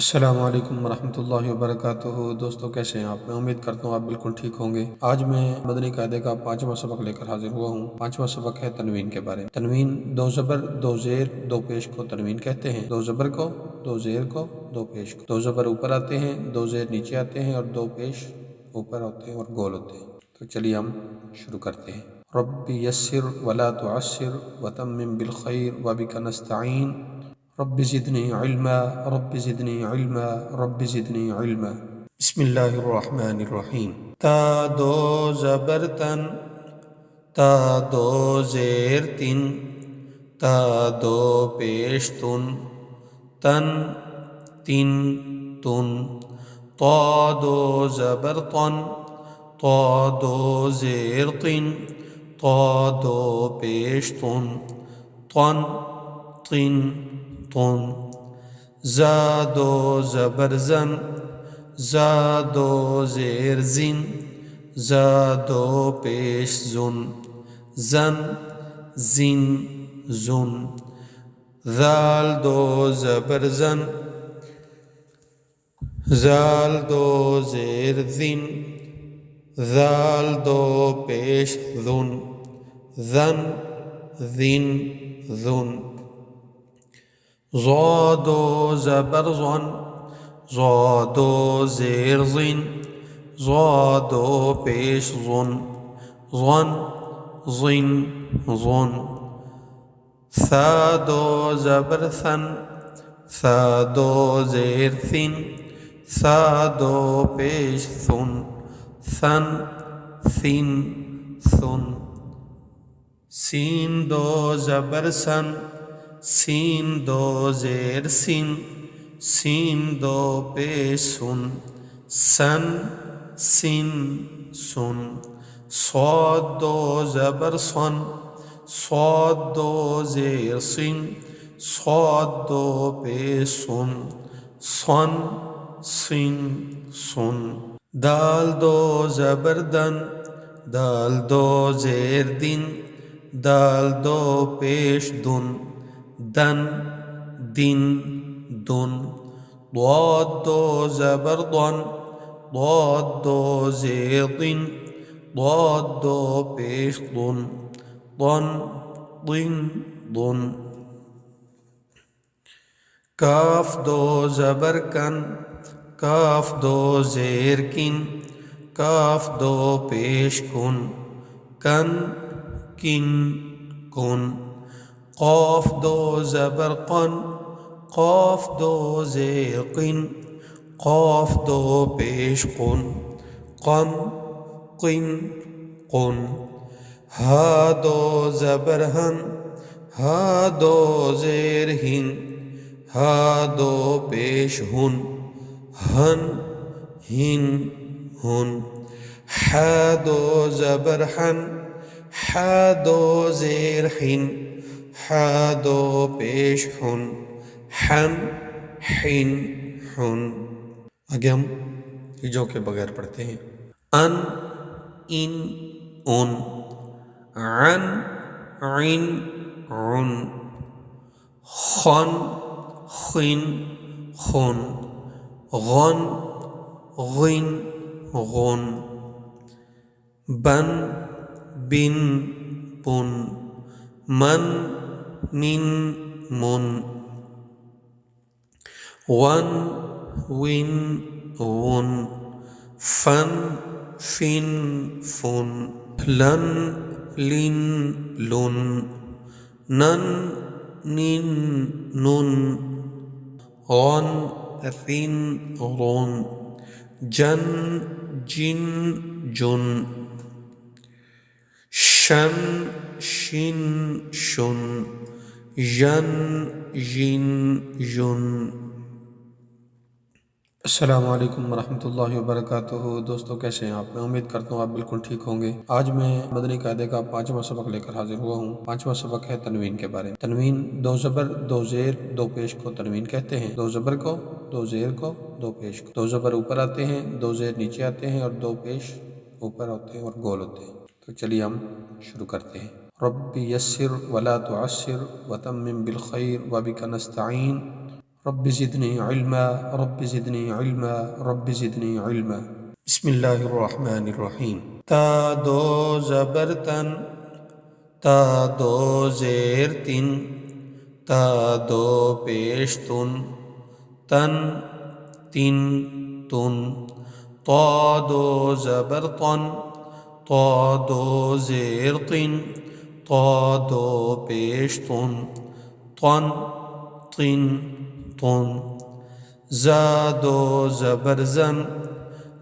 السلام علیکم ورحمۃ اللہ وبرکاتہ۔ دوستو کیسے ہیں آپ؟ میں امید کرتا ہوں آپ بالکل ٹھیک ہوں گے۔ آج میں مدنی قاعدے کا 5واں سبق لے کر حاضر ہوا ہوں۔ 5واں سبق ہے تنوین کے بارے میں۔ تنوین 2 زبر 2 زیر 2 پیش کو تنوین کہتے ہیں۔ 2 زبر کو، 2 زیر کو، 2 پیش کو۔ 2 زبر اوپر آتے ہیں، 2 زیر نیچے آتے ہیں اور 2 پیش اوپر ہوتے ہیں اور گول ہوتے ہیں۔ تو چلیے ہم شروع کرتے ہیں۔ رب یسر ولا تعسر وتمم بالخیر وبک نستعین رب زدنی علما رب زدنی علما رب زدنی علما۔ بسم اللہ الرحمن الرحیم۔ تا 2 زبر تن، تا 2 زیر تن، تا 2 پیش تن، تن تن تن۔ تا 2 زبر تن، تا 2 زیر تن، تا 2 پیش تن، تن تن تن۔ زا 2 زبر زن، زا 2 زیر زن، زا 2 پیش زن، زن زن زن۔ ذال 2 زبر زن، زال 2 زیر زن، زال 2 پیش زن، زن زن زن۔ ضا 2 زبر زن، ضا 2 زیر زن، ضا 2 پیش زن، زن زن زن۔ ثا 2 زبر ثن، ثا 2 زیر ثن، ثا 2 پیش ثن، ثن ثن ثن۔ سین 2 زبر سن، سین 2 زیر سین، سین 2 پیش سن، سن سن سن۔ صاد 2 زبر سن، صاد 2 زیر سن، صاد 2 پیش سن، سن سن سن۔ دال 2 زبر دن، دال 2 زیر دن، دال 2 پیش دن، دن دن دن۔ ضاد 2 زبر ضن، ضاد 2 زیر ضن، ضاد 2 پیش ضن، ضن ضن ضن۔ کاف 2 زبر کن، کاف 2 زیر کن، کاف 2 پیش کن، کن کن کن۔ قاف 2 زبر قن، قاف 2 زیر قن، قاف 2 پیش قن، قن قن قن۔ ہا 2 زبر ہن، ہا 2 زیر ہن، ہا 2 پیش ہن، ہن ہن ہن۔ حا 2 زبر ہن، حا 2 زیر ہن، حا 2 پیش ہن، حن حن حن۔ آگے ہم ہجوں کے بغیر پڑھتے ہیں۔ ان ان ان، عن عن عن۔ خن خن خن، غن غن غن۔ بن بن بن، من من من۔ ون ون ون، فن فن فن۔ لن لن لن، نن نن نن۔ غن رن غن، جن جن جن۔ شن شن شن، ژن ژن ژن۔ السلام علیکم ورحمۃ اللہ وبرکاتہ دوستوں، کیسے ہیں آپ؟ میں امید کرتا ہوں آپ بالکل ٹھیک ہوں گے۔ آج میں مدنی قاعدے کا 5واں سبق لے کر حاضر ہوا ہوں۔ 5واں سبق ہے تنوین کے بارے میں۔ تنوین دو زبر، دو زیر، دو پیش کو تنوین کہتے ہیں۔ دو زبر کو، دو زیر کو، دو پیش کو۔ دو زبر اوپر آتے ہیں، دو زیر نیچے آتے ہیں اور دو پیش اوپر ہوتے ہیں اور گول ہوتے ہیں۔ تو چلیے ہم شروع کرتے ہیں۔ رب یسر ولا تعسر وتمم بالخیر وبک نستعین رب زدنی علما رب زدنی علما رب زدنی علما۔ بسم اللہ الرحمن الرحیم۔ تا دو زبر تن، تا دو زیر تن، تا دو پیش تن، تن تن تن۔ تا دو زبر تن، تا دو زیر تن، تا دو پیش تن، تن تن تن۔ زا دو زبر زن،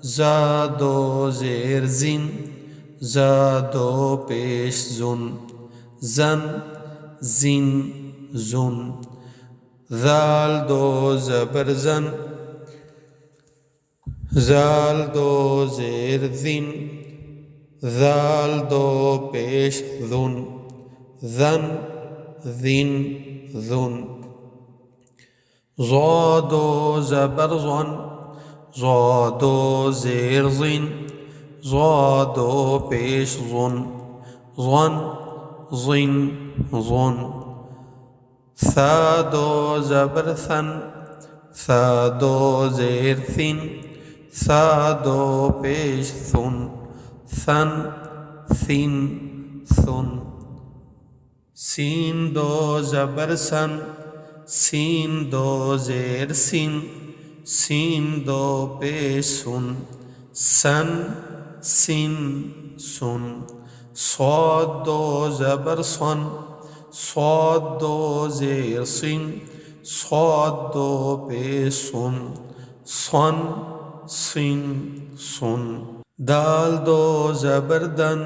زا دو زیر زن، زا دو پیش زن، زن زن زن۔ ذال دو زبر زن، زال دو زیر زن، زال دو پیش زن، زن زن زن۔ ضا دو زبر زن، ضا دو زیر زن، ضا دو پیش زن، زن زن زن۔ ثا دو زبر ثن، ثا دو زیر ثن، ثا دو پیش ثن، ثن ثن ثن۔ سین دو زبر سن، سین دو زیر سین، سین دو پیش سن، سن سن سن۔ صاد دو زبر صن، صاد دو زیر سن، صاد دو پیش سن، صن سن سن۔ دال دو زبر دن،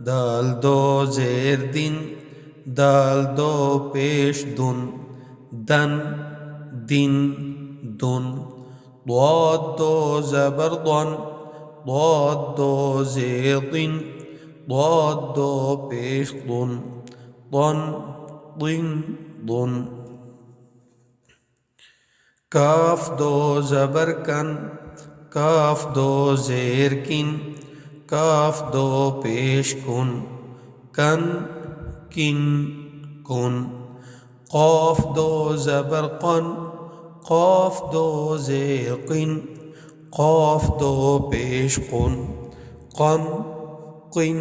دال دو زیر دن، دال دو پیش دن، دن دن دن۔ ضاد دو زبر ضن، ضاد دو زیر ضن، ضاد دو پیش ضن، ضن ضن ضن۔ کاف دو زبر کن، کاف دو زیر کن، کاف دو پیش کن، کن کن کن۔ قاف دو زبر قن، قاف دو زیر قن، قاف دو پیش قن، قن قن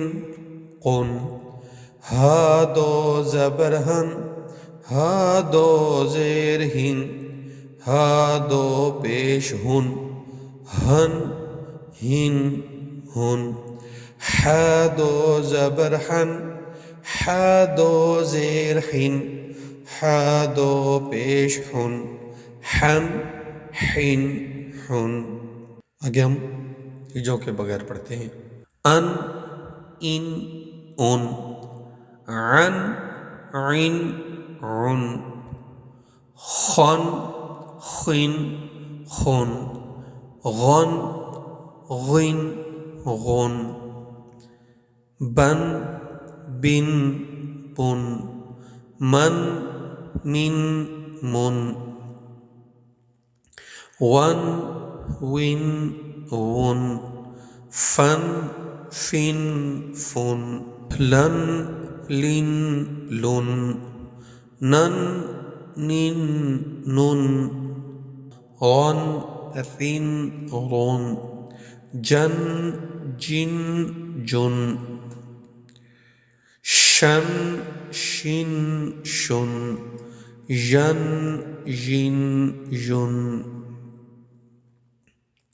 قن۔ ہا دو زبر ہن، ہا دو زیر ہن، ہا دو پیش ہن، ہن ہن ہن۔ حا دو زبر حن، حا دو زیر حن، حا دو پیش حن، حن حن حن۔ آگے ہم ہجوں کے بغیر پڑھتے ہیں۔ ان ان ان، عن عن عن۔ خن خن خن، غن غن غن۔ بن بن بن، من من من۔ ون ون ون، فن فن فن۔ لن لن لن، نن نن نن۔ غن رن غن، جن جن جن۔ شن شن شن، ژن ژن ژن۔